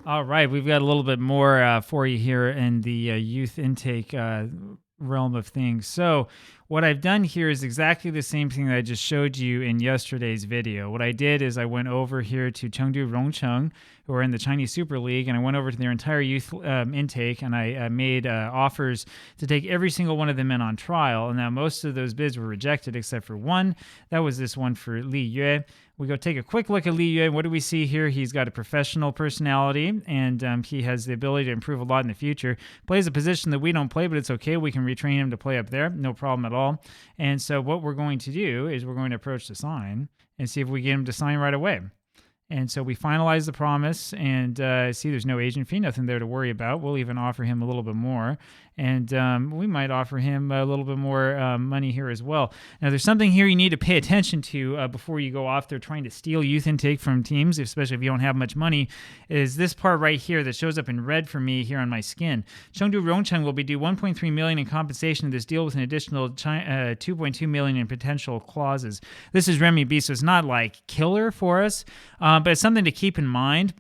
All right, we've got a little bit more for you here in the youth intake realm of things. So, what I've done here is exactly the same thing that I just showed you in yesterday's video. What I did is I went over here to Chengdu Rongcheng, who are in the Chinese Super League, and I went over to their entire youth intake, and I made offers to take every single one of them in on trial. And now most of those bids were rejected except for one. That was this one for Li Yue. We go take a quick look at Li Yue. What do we see here? He's got a professional personality, and he has the ability to improve a lot in the future. Plays a position that we don't play, but it's okay. We can retrain him to play up there. No problem at all. And so what we're going to do is we're going to approach the sign and see if we get him to sign right away. And so we finalize the promise and see there's no agent fee, nothing there to worry about. We'll even offer him a little bit more. And we might offer him a little bit more money here as well. Now, there's something here you need to pay attention to before you go off there trying to steal youth intake from teams, especially if you don't have much money, is this part right here that shows up in red for me here on my skin. Chengdu Rongcheng will be due $1.3 million in compensation to this deal with an additional $2.2 million in potential clauses. This is renminbi, so it's not like killer for us, but it's something to keep in mind.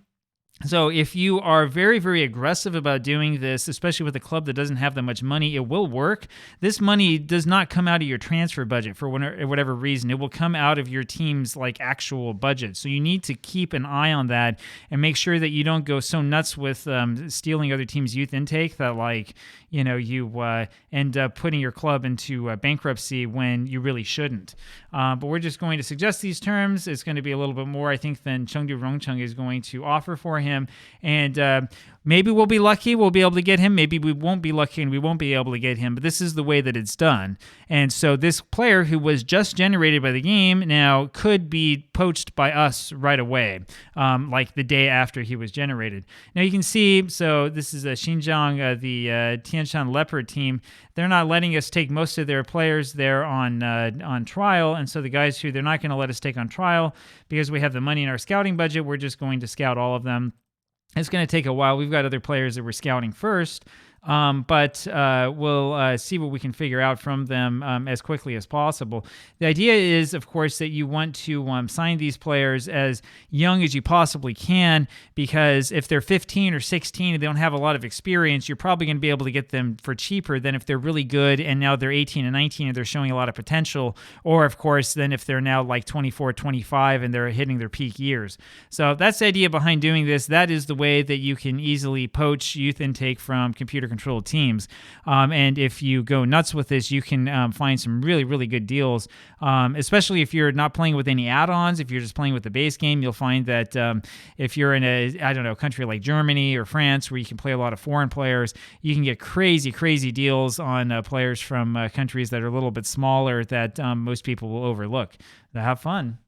So if you are very, very aggressive about doing this, especially with a club that doesn't have that much money, it will work. This money does not come out of your transfer budget for whatever reason. It will come out of your team's like actual budget. So you need to keep an eye on that and make sure that you don't go so nuts with stealing other teams' youth intake that you end up putting your club into bankruptcy when you really shouldn't. But we're just going to suggest these terms. It's going to be a little bit more, I think, than Chengdu Rongcheng is going to offer for him. And maybe we'll be lucky. We'll be able to get him. Maybe we won't be lucky and we won't be able to get him. But this is the way that it's done. And so this player who was just generated by the game now could be poached by us right away, like the day after he was generated. Now you can see, so this is Xinjiang, the Tianshan Leopard team. They're not letting us take most of their players there on trial. And so the guys who they're not going to let us take on trial because we have the money in our scouting budget, we're just going to scout all of them. It's going to take a while. We've got other players that we're scouting first, but we'll see what we can figure out from them as quickly as possible. The idea is, of course, that you want to sign these players as young as you possibly can, because if they're 15 or 16 and they don't have a lot of experience, you're probably going to be able to get them for cheaper than if they're really good and now they're 18 and 19 and they're showing a lot of potential, or, of course, then if they're now like 24, 25 and they're hitting their peak years. So that's the idea behind doing this. That is the way that you can easily poach youth intake from computer-controlled teams. And if you go nuts with this, you can find some really, really good deals, especially if you're not playing with any add-ons. If you're just playing with the base game, you'll find that if you're in a country like Germany or France where you can play a lot of foreign players, you can get crazy, crazy deals on players from countries that are a little bit smaller that most people will overlook. Now have fun.